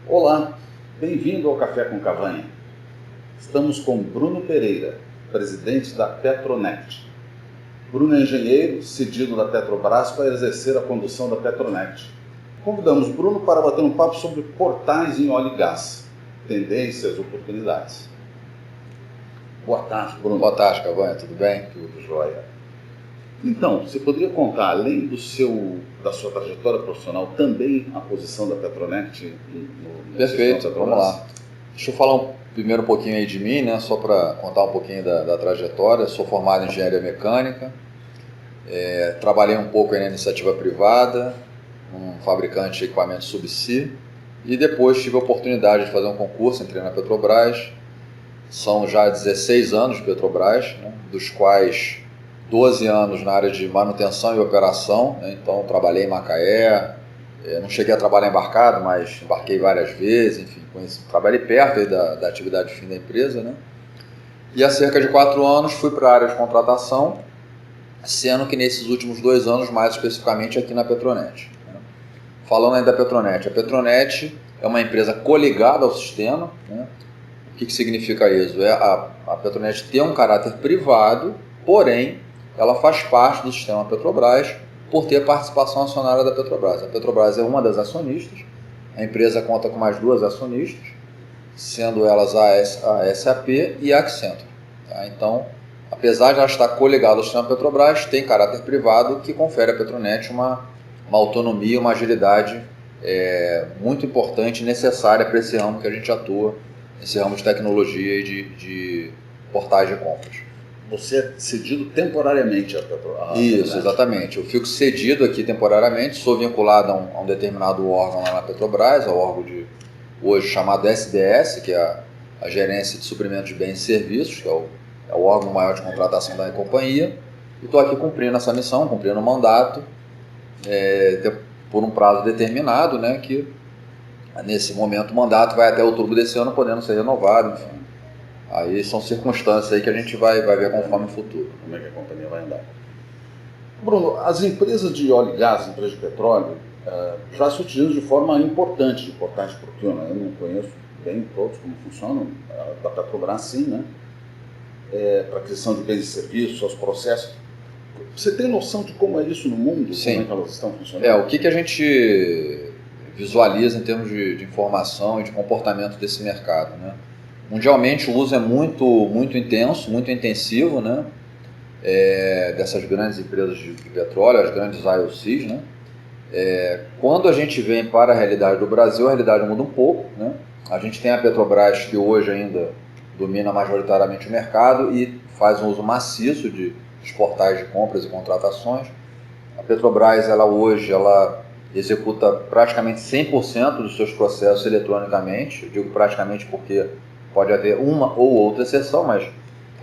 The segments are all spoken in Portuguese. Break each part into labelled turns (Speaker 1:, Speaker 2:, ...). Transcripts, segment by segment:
Speaker 1: Olá, bem-vindo ao Café com Cavanha. Estamos com Bruno Pereira, presidente da Petronet. Bruno é engenheiro, cedido da Petrobras para exercer a condução da Petronet. Convidamos Bruno para bater um papo sobre portais em óleo e gás, tendências, oportunidades. Boa tarde, Bruno.
Speaker 2: Boa tarde, Cavanha, tudo bem?
Speaker 1: Tudo jóia. Então, você poderia contar, além da sua trajetória profissional, também a posição da Petronet no
Speaker 2: Perfeito, vamos lá. Deixa eu falar primeiro um pouquinho aí de mim, né? Só para contar um pouquinho da trajetória. Sou formado em engenharia mecânica, trabalhei um pouco aí na iniciativa privada, um fabricante de equipamento subsea, e depois tive a oportunidade de fazer um concurso, entrei na Petrobras. São já 16 anos de Petrobras, né? Dos quais 12 anos na área de manutenção e operação, né? Então trabalhei em Macaé, não cheguei a trabalhar embarcado, mas embarquei várias vezes, enfim, trabalhei perto aí da atividade fim da empresa, né? E há cerca de 4 anos fui para a área de contratação, sendo que nesses últimos 2 anos, mais especificamente aqui na Petronet, né? Falando aí da Petronet, a Petronet é uma empresa coligada ao sistema, né? O que significa isso? A Petronet tem um caráter privado, porém ela faz parte do sistema Petrobras por ter participação acionária da Petrobras. A Petrobras é uma das acionistas, a empresa conta com mais 2 acionistas, sendo elas a SAP e a Accenture. Tá? Então, apesar de ela estar coligada ao sistema Petrobras, tem caráter privado que confere à Petronet uma autonomia, uma agilidade muito importante e necessária para esse ramo que a gente atua, esse ramo de tecnologia e de portais de compras.
Speaker 1: Você é cedido temporariamente à Petrobras?
Speaker 2: Isso, exatamente. Eu fico cedido aqui temporariamente, sou vinculado a um determinado órgão lá na Petrobras, ao órgão hoje chamado SDS, que é a Gerência de Suprimento de Bens e Serviços, que é o órgão maior de contratação da companhia, e estou aqui cumprindo essa missão, cumprindo o mandato, por um prazo determinado, né, que nesse momento o mandato vai até outubro desse ano, podendo ser renovado, enfim. Aí são circunstâncias aí que a gente vai ver conforme o futuro.
Speaker 1: Como é que a companhia vai andar. Bruno, as empresas de óleo e gás, empresas de petróleo, já se utilizam de forma importante de portais de procura. Eu não conheço bem todos como funcionam, da Petrobras sim, né? Para aquisição de bens e serviços, os processos. Você tem noção de como é isso no mundo?
Speaker 2: Sim.
Speaker 1: Como é que elas estão funcionando?
Speaker 2: O que a gente visualiza em termos de informação e de comportamento desse mercado, né? Mundialmente o uso é muito intenso, muito intensivo, né? Dessas grandes empresas de petróleo, as grandes IOCs, né? Quando a gente vem para a realidade do Brasil, a realidade muda um pouco, né? A gente tem a Petrobras, que hoje ainda domina majoritariamente o mercado e faz um uso maciço de portais de compras e contratações. A Petrobras, hoje executa praticamente 100% dos seus processos eletronicamente. Eu digo praticamente porque pode haver uma ou outra exceção, mas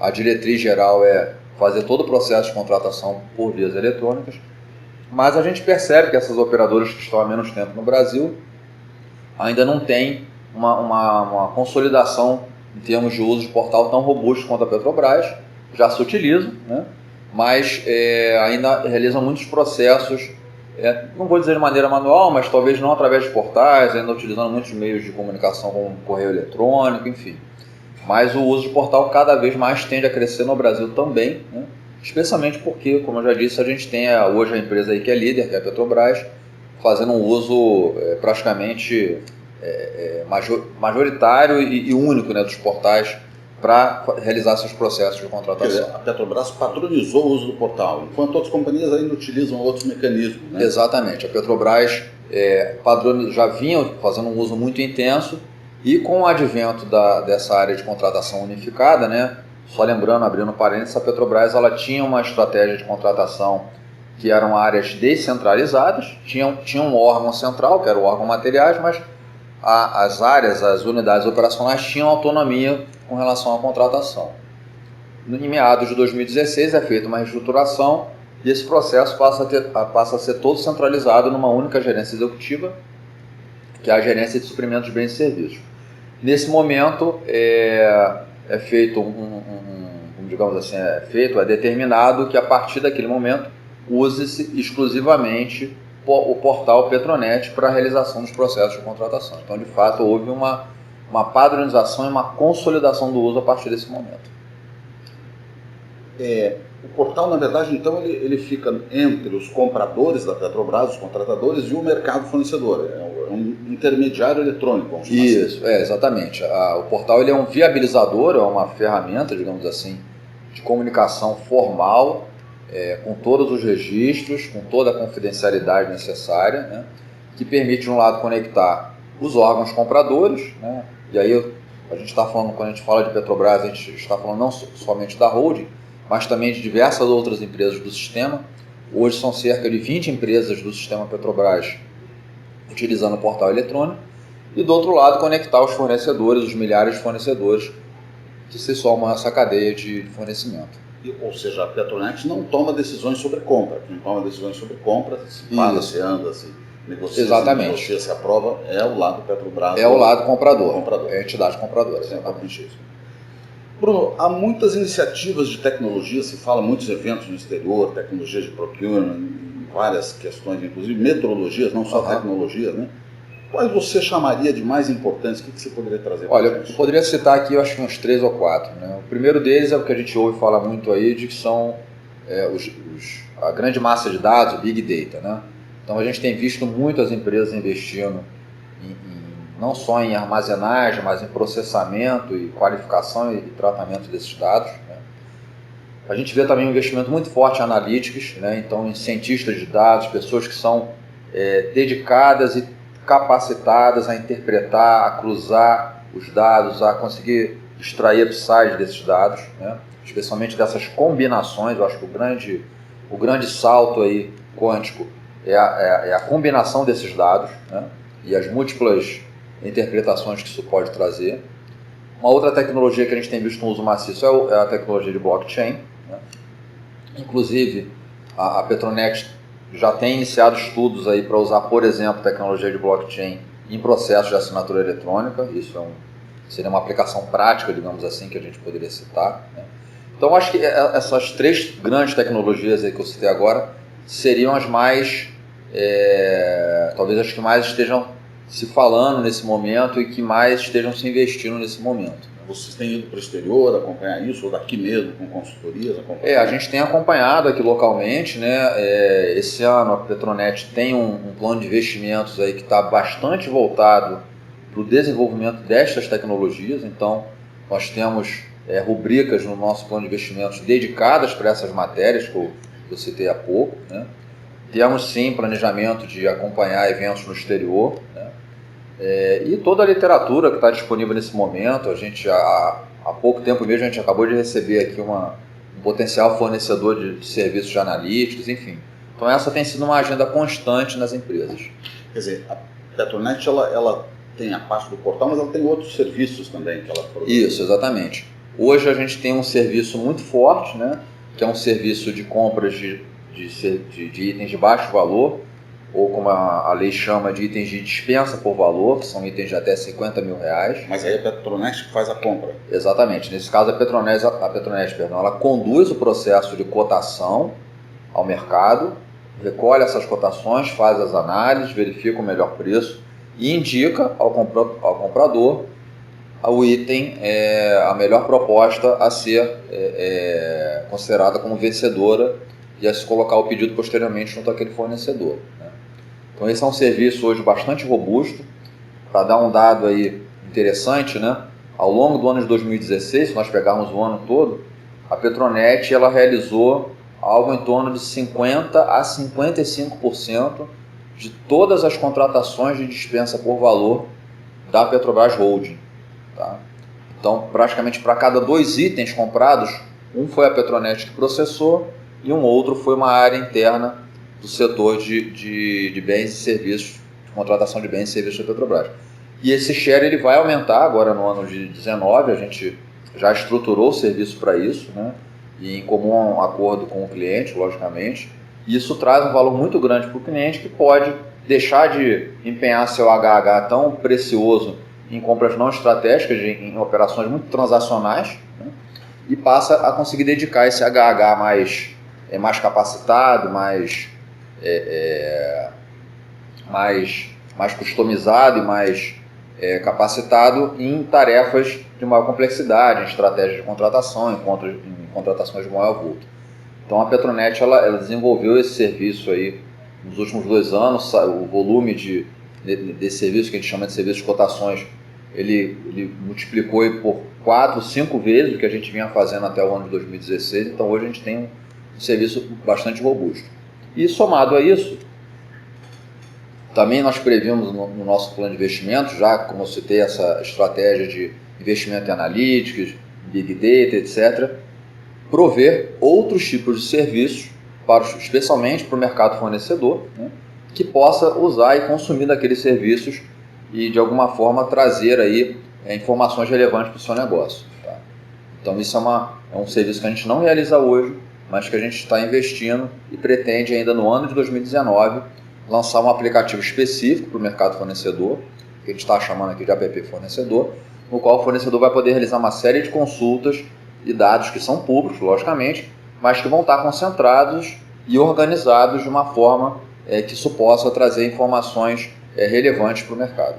Speaker 2: a diretriz geral é fazer todo o processo de contratação por vias eletrônicas. Mas a gente percebe que essas operadoras que estão há menos tempo no Brasil ainda não têm uma consolidação em termos de uso de portal tão robusto quanto a Petrobras. Já se utilizam, né? Mas ainda realizam muitos processos, não vou dizer de maneira manual, mas talvez não através de portais, ainda utilizando muitos meios de comunicação como correio eletrônico, enfim. Mas o uso de portal cada vez mais tende a crescer no Brasil também, né? Especialmente porque, como eu já disse, a gente tem hoje a empresa aí que é líder, que é a Petrobras, fazendo um uso praticamente majoritário e único, né, dos portais para realizar seus processos de contratação.
Speaker 1: A Petrobras padronizou o uso do portal, enquanto outras companhias ainda utilizam outros mecanismos, né?
Speaker 2: Exatamente. A Petrobras já vinha fazendo um uso muito intenso e com o advento dessa área de contratação unificada, né? Só lembrando, abrindo parênteses, a Petrobras tinha uma estratégia de contratação que eram áreas descentralizadas, tinha um órgão central, que era o órgão materiais, mas as áreas, as unidades operacionais tinham autonomia com relação à contratação. Em meados de 2016 é feita uma reestruturação e esse processo passa a ser todo centralizado numa única gerência executiva, que é a Gerência de Suprimento de Bens e Serviços. Nesse momento é feito digamos assim, é determinado que a partir daquele momento use-se exclusivamente o portal Petronet para a realização dos processos de contratação. Então, de fato, houve uma padronização e uma consolidação do uso a partir desse momento.
Speaker 1: O portal, na verdade, então, ele fica entre os compradores da Petrobras, os contratadores, e o mercado fornecedor. É um intermediário eletrônico, vamos chamar assim.
Speaker 2: Isso, exatamente. O portal ele é um viabilizador, é uma ferramenta, digamos assim, de comunicação formal, com todos os registros, com toda a confidencialidade necessária, né, que permite, de um lado, conectar os órgãos compradores, né, e aí a gente está falando, quando a gente fala de Petrobras, a gente está falando não somente da holding, mas também de diversas outras empresas do sistema. Hoje são cerca de 20 empresas do sistema Petrobras utilizando o portal eletrônico, e do outro lado conectar os fornecedores, os milhares de fornecedores que se somam a essa cadeia de fornecimento.
Speaker 1: Ou seja, a Petronet não toma decisões sobre compra. Quem toma decisões sobre compra, se paga, se anda, se negocia, se aprova, é o lado Petrobras.
Speaker 2: É o lado comprador. É a entidade compradora.
Speaker 1: Exatamente isso. Bruno, há muitas iniciativas de tecnologia, se fala muitos eventos no exterior, tecnologias de procurement, várias questões, inclusive metrologias, não só tecnologias, né? Quais você chamaria de mais importantes? O que você poderia trazer para a gente?
Speaker 2: Eu poderia citar aqui, eu acho que uns 3 ou 4. Né? O primeiro deles é o que a gente ouve falar muito aí, de que são a grande massa de dados, o Big Data. Né? Então a gente tem visto muitas empresas investindo não só em armazenagem, mas em processamento e qualificação e tratamento desses dados. Né? A gente vê também um investimento muito forte em analytics, né? Então em cientistas de dados, pessoas que são dedicadas e capacitadas a interpretar, a cruzar os dados, a conseguir extrair upside desses dados, né? Especialmente dessas combinações. Eu acho que o grande salto aí quântico é a combinação desses dados, né? E as múltiplas interpretações que isso pode trazer. Uma outra tecnologia que a gente tem visto um uso maciço é a tecnologia de blockchain, né? Inclusive, a Petronet já tem iniciado estudos aí para usar, por exemplo, tecnologia de blockchain em processos de assinatura eletrônica. Isso seria uma aplicação prática, digamos assim, que a gente poderia citar, né? Então, acho que essas 3 grandes tecnologias aí que eu citei agora seriam as mais, talvez as que mais estejam se falando nesse momento e que mais estejam se investindo nesse momento.
Speaker 1: Vocês têm ido para o exterior acompanhar isso, ou daqui mesmo, com consultorias?
Speaker 2: A gente tem acompanhado aqui localmente, né? Esse ano a Petronet tem um plano de investimentos aí que está bastante voltado para o desenvolvimento destas tecnologias. Então, nós temos rubricas no nosso plano de investimentos dedicadas para essas matérias que eu citei há pouco, né? Temos sim planejamento de acompanhar eventos no exterior, né? E toda a literatura que está disponível nesse momento. A gente, há pouco tempo mesmo, a gente acabou de receber aqui um potencial fornecedor de serviços de analíticos, enfim. Então essa tem sido uma agenda constante nas empresas.
Speaker 1: Quer dizer, a Petronet ela tem a parte do portal, mas ela tem outros serviços também que ela produz.
Speaker 2: Isso, exatamente. Hoje a gente tem um serviço muito forte, né, que é um serviço de compras de itens de baixo valor, ou como a lei chama, de itens de dispensa por valor, que são itens de até R$50 mil.
Speaker 1: Mas aí a Petronet que faz a compra.
Speaker 2: Exatamente. Nesse caso, a Petronet, ela conduz o processo de cotação ao mercado, recolhe essas cotações, faz as análises, verifica o melhor preço e indica ao comprador o item, a melhor proposta a ser considerada como vencedora e a se colocar o pedido posteriormente junto àquele fornecedor, né? Então esse é um serviço hoje bastante robusto. Para dar um dado aí interessante, né? Ao longo do ano de 2016, se nós pegarmos o ano todo, a Petronet ela realizou algo em torno de 50% a 55% de todas as contratações de dispensa por valor da Petrobras Holding, tá? Então, praticamente para cada 2 itens comprados, um foi a Petronet que processou e um outro foi uma área interna do setor de bens e serviços, de contratação de bens e serviços da Petrobras. E esse share ele vai aumentar agora no ano de 2019, a gente já estruturou o serviço para isso, né? E em comum acordo com o cliente, logicamente. E isso traz um valor muito grande para o cliente, que pode deixar de empenhar seu HH tão precioso em compras não estratégicas, em operações muito transacionais, né? E passa a conseguir dedicar esse HH mais capacitado, mais mais customizado e mais capacitado em tarefas de maior complexidade, em estratégias de contratação, em contratações de maior vulto. Então a Petronet ela desenvolveu esse serviço aí nos últimos 2 anos. O volume desse serviço, que a gente chama de serviço de cotações, ele multiplicou por 4, 5 vezes o que a gente vinha fazendo até o ano de 2016. Então hoje a gente tem um serviço bastante robusto. E somado a isso, também nós previmos no nosso plano de investimentos, já como eu citei, essa estratégia de investimento em analytics, big data, etc., prover outros tipos de serviços, especialmente para o mercado fornecedor, né, que possa usar e consumir daqueles serviços e de alguma forma trazer aí informações relevantes para o seu negócio. Tá? Então isso é um serviço que a gente não realiza hoje, mas que a gente está investindo e pretende ainda no ano de 2019 lançar um aplicativo específico para o mercado fornecedor, que a gente está chamando aqui de app fornecedor, no qual o fornecedor vai poder realizar uma série de consultas e dados que são públicos, logicamente, mas que vão estar concentrados e organizados de uma forma que isso possa trazer informações relevantes para o mercado.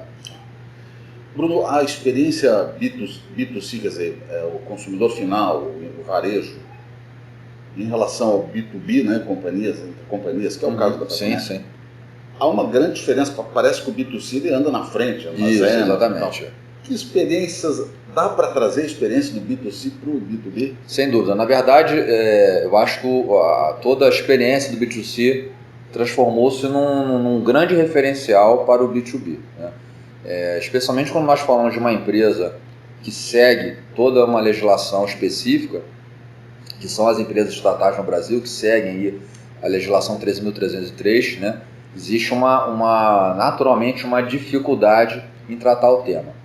Speaker 1: Bruno, a experiência B2C, quer dizer, o consumidor final, o varejo, em relação ao B2B, né, companhias, que é o caso da Petronet.
Speaker 2: Sim.
Speaker 1: Há uma grande diferença, parece que o B2C ele anda na frente,
Speaker 2: Isso, exatamente.
Speaker 1: Que experiências, dá para trazer experiência do B2C para o B2B?
Speaker 2: Sem dúvida. Na verdade, eu acho que toda a experiência do B2C transformou-se num grande referencial para o B2B. Né? Especialmente quando nós falamos de uma empresa que segue toda uma legislação específica, que são as empresas estatais no Brasil, que seguem aí a legislação 13.303, né? Existe naturalmente uma dificuldade em tratar o tema.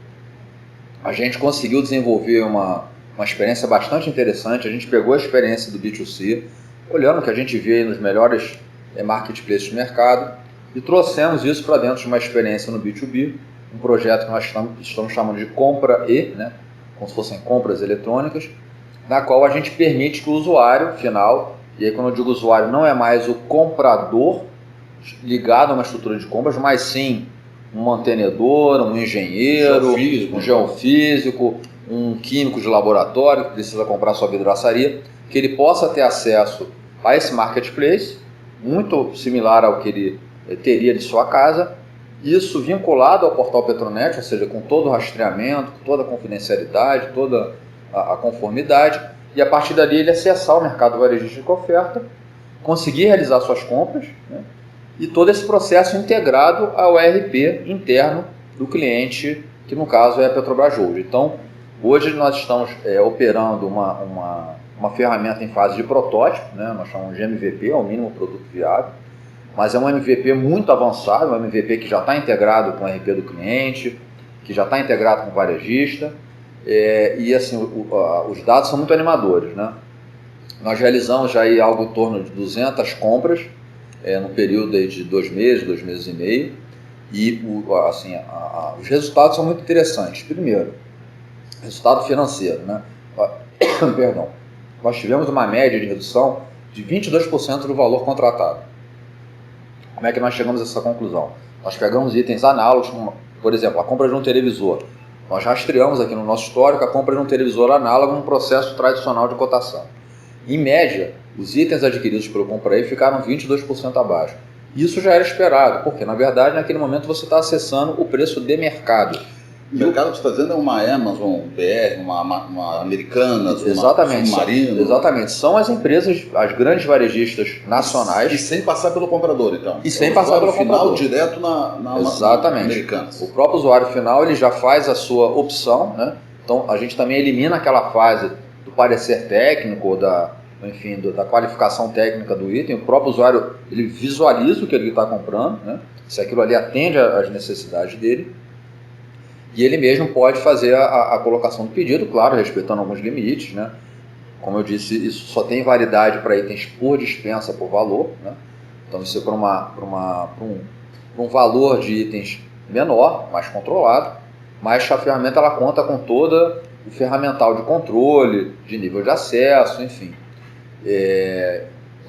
Speaker 2: A gente conseguiu desenvolver uma experiência bastante interessante. A gente pegou a experiência do B2C, olhando o que a gente vê nos melhores marketplaces do mercado, e trouxemos isso para dentro de uma experiência no B2B, um projeto que nós estamos chamando de Compra né? Como se fossem compras eletrônicas, na qual a gente permite que o usuário final, e aí quando eu digo usuário, não é mais o comprador ligado a uma estrutura de compras, mas sim um mantenedor, um engenheiro, um geofísico, um químico de laboratório que precisa comprar sua vidraçaria, que ele possa ter acesso a esse marketplace, muito similar ao que ele teria de sua casa, isso vinculado ao portal Petronet, ou seja, com todo o rastreamento, com toda a confidencialidade, toda a conformidade, e a partir dali ele acessar o mercado varejista com oferta, conseguir realizar suas compras, né? E todo esse processo integrado ao ERP interno do cliente, que no caso é a Petrobras Holding. Então, hoje nós estamos operando uma ferramenta em fase de protótipo, né? Nós chamamos de MVP, é o mínimo produto viável, mas é um MVP muito avançado, um MVP que já está integrado com o ERP do cliente, que já está integrado com o varejista, e assim, os dados são muito animadores, né? Nós realizamos já aí algo em torno de 200 compras, no período de 2 meses e meio, e os resultados são muito interessantes. Primeiro, resultado financeiro, né? Perdão. Nós tivemos uma média de redução de 22% do valor contratado. Como é que nós chegamos a essa conclusão? Nós pegamos itens análogos, como, por exemplo, a compra de um televisor. Nós rastreamos aqui no nosso histórico a compra de um televisor análogo num processo tradicional de cotação. Em média, os itens adquiridos pelo Compraí ficaram 22% abaixo. Isso já era esperado, porque na verdade naquele momento você está acessando o preço de mercado.
Speaker 1: O mercado que você está dizendo é uma Amazon BR, uma Americanas,
Speaker 2: exatamente,
Speaker 1: uma Submarino.
Speaker 2: Exatamente, são as empresas, as grandes varejistas nacionais.
Speaker 1: E sem passar pelo comprador, então.
Speaker 2: E sem passar pelo comprador.
Speaker 1: Direto na
Speaker 2: exatamente.
Speaker 1: Americanas.
Speaker 2: O próprio usuário final ele já faz a sua opção, né? Então a gente também elimina aquela fase do parecer técnico, da qualificação técnica do item. O próprio usuário ele visualiza o que ele está comprando, né? Se aquilo ali atende às necessidades dele. E ele mesmo pode fazer a colocação do pedido, claro, respeitando alguns limites, né? Como eu disse, isso só tem validade para itens por dispensa, por valor, né? Então isso é para um valor de itens menor, mais controlado, mas a ferramenta ela conta com todo o ferramental de controle, de nível de acesso, enfim.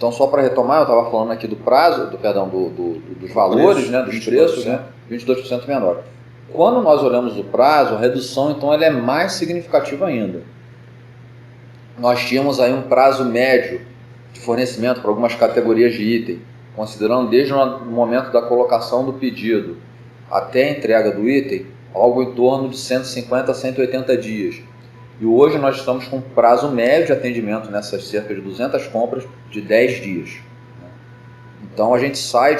Speaker 2: Então, só para retomar, eu estava falando aqui do prazo, dos valores, né, dos preços, né, 22% menor. Quando nós olhamos o prazo, a redução, então, ela é mais significativa ainda. Nós tínhamos aí um prazo médio de fornecimento para algumas categorias de item, considerando desde o momento da colocação do pedido até a entrega do item, algo em torno de 150 a 180 dias. E hoje nós estamos com um prazo médio de atendimento nessas cerca de 200 compras de 10 dias. Então a gente sai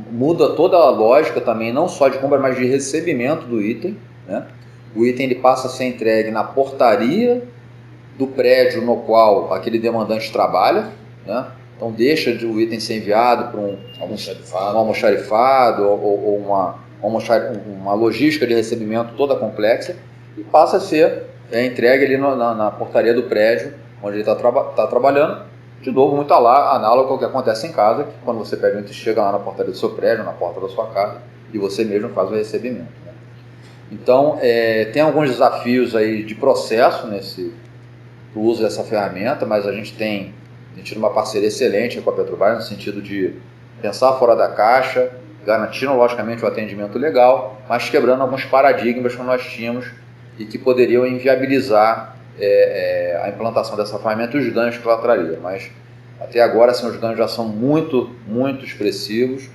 Speaker 2: muda toda a lógica também, não só de compra, mas de recebimento do item, né? O item ele passa a ser entregue na portaria do prédio no qual aquele demandante trabalha, né? Então deixa o item ser enviado para um almoxarifado ou uma logística de recebimento toda complexa e passa a ser entregue ali na portaria do prédio onde ele está trabalhando. De novo, muito análogo ao que acontece em casa, que quando você pede um item, chega lá na portaria do seu prédio, na porta da sua casa, e você mesmo faz o recebimento, né? Então, tem alguns desafios aí de processo para o uso dessa ferramenta, mas a gente tem tido uma parceria excelente com a Petrobras no sentido de pensar fora da caixa, garantindo logicamente o atendimento legal, mas quebrando alguns paradigmas que nós tínhamos e que poderiam inviabilizar a implantação dessa ferramenta e os ganhos que ela traria. Mas até agora assim, os ganhos já são muito, muito expressivos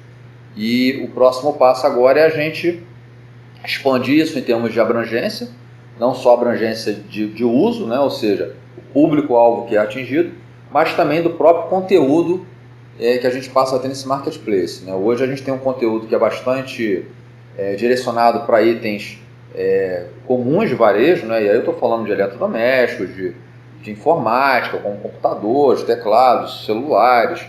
Speaker 2: e o próximo passo agora é a gente expandir isso em termos de abrangência, não só abrangência de uso, né? Ou seja, o público-alvo que é atingido, mas também do próprio conteúdo que a gente passa a ter nesse marketplace, né? Hoje a gente tem um conteúdo que é bastante direcionado para itens comuns de varejo, né? E aí eu estou falando de eletrodomésticos, de informática, como computadores, teclados, celulares,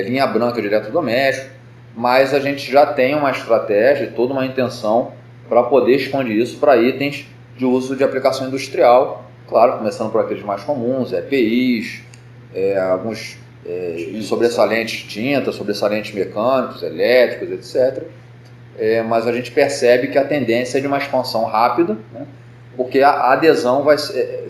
Speaker 2: linha branca de eletrodoméstico, mas a gente já tem uma estratégia, toda uma intenção para poder expandir isso para itens de uso de aplicação industrial, claro, começando por aqueles mais comuns, EPIs, alguns sobressalentes tintas, sobressalentes mecânicos, elétricos, etc. Mas a gente percebe que a tendência é de uma expansão rápida, né? Porque a adesão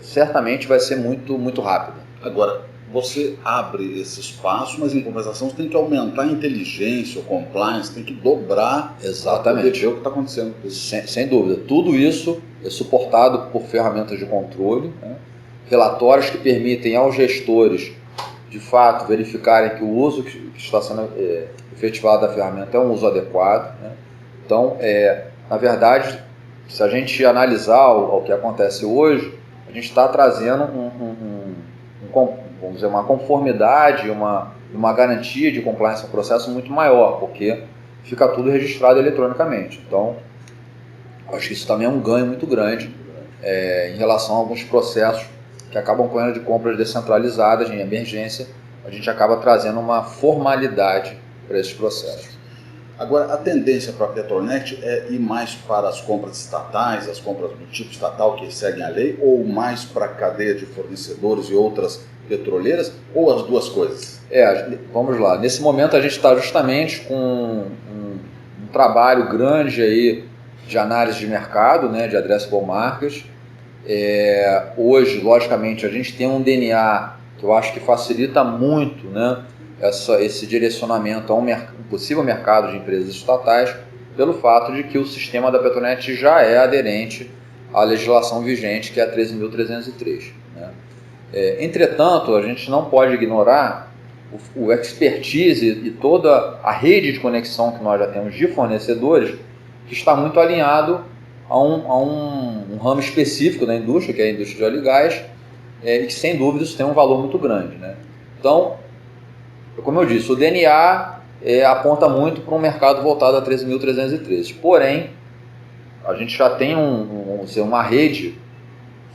Speaker 2: certamente vai ser muito, muito rápida.
Speaker 1: Agora, você abre esse espaço, mas em compensação você tem que aumentar a inteligência, o compliance, tem que dobrar.
Speaker 2: Exatamente.
Speaker 1: Para poder ver o que está acontecendo.
Speaker 2: Sem dúvida. Tudo isso é suportado por ferramentas de controle, né? Relatórios que permitem aos gestores, de fato, verificarem que o uso que está sendo efetivado da ferramenta é um uso adequado, né? Então, na verdade, se a gente analisar o que acontece hoje, a gente está trazendo vamos dizer, uma conformidade, uma garantia de compliance no processo muito maior, porque fica tudo registrado eletronicamente. Então, acho que isso também é um ganho muito grande em relação a alguns processos que acabam correndo de compras descentralizadas em emergência. A gente acaba trazendo uma formalidade para esses processos.
Speaker 1: Agora, a tendência para a Petronet é ir mais para as compras estatais, as compras do tipo estatal que seguem a lei, ou mais para a cadeia de fornecedores e outras petroleiras, ou as duas coisas?
Speaker 2: Vamos lá. Nesse momento a gente está justamente com um trabalho grande aí de análise de mercado, né, de addressable markets. Hoje, logicamente, a gente tem um DNA que eu acho que facilita muito, né, esse direcionamento a um possível mercado de empresas estatais, pelo fato de que o sistema da Petronet já é aderente à legislação vigente, que é a 13.303. Né? Entretanto, a gente não pode ignorar o expertise e toda a rede de conexão que nós já temos de fornecedores, que está muito alinhado a um ramo específico da indústria, que é a indústria de óleo e gás, e que sem dúvida isso tem um valor muito grande, né? Então, como eu disse, o DNA aponta muito para um mercado voltado a 13.313. Porém, a gente já tem uma rede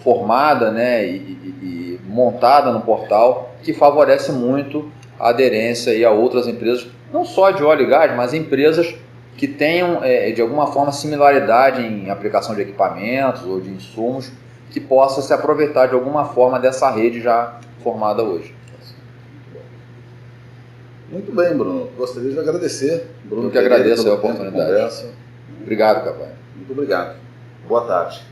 Speaker 2: formada, né, e montada no portal que favorece muito a aderência aí a outras empresas, não só de óleo e gás, mas empresas que tenham de alguma forma similaridade em aplicação de equipamentos ou de insumos, que possa se aproveitar de alguma forma dessa rede já formada hoje.
Speaker 1: Muito bem, Bruno. Gostaria de agradecer.
Speaker 2: Eu que agradeço a oportunidade.
Speaker 1: Conversa.
Speaker 2: Obrigado, Cavanha.
Speaker 1: Muito obrigado. Boa tarde.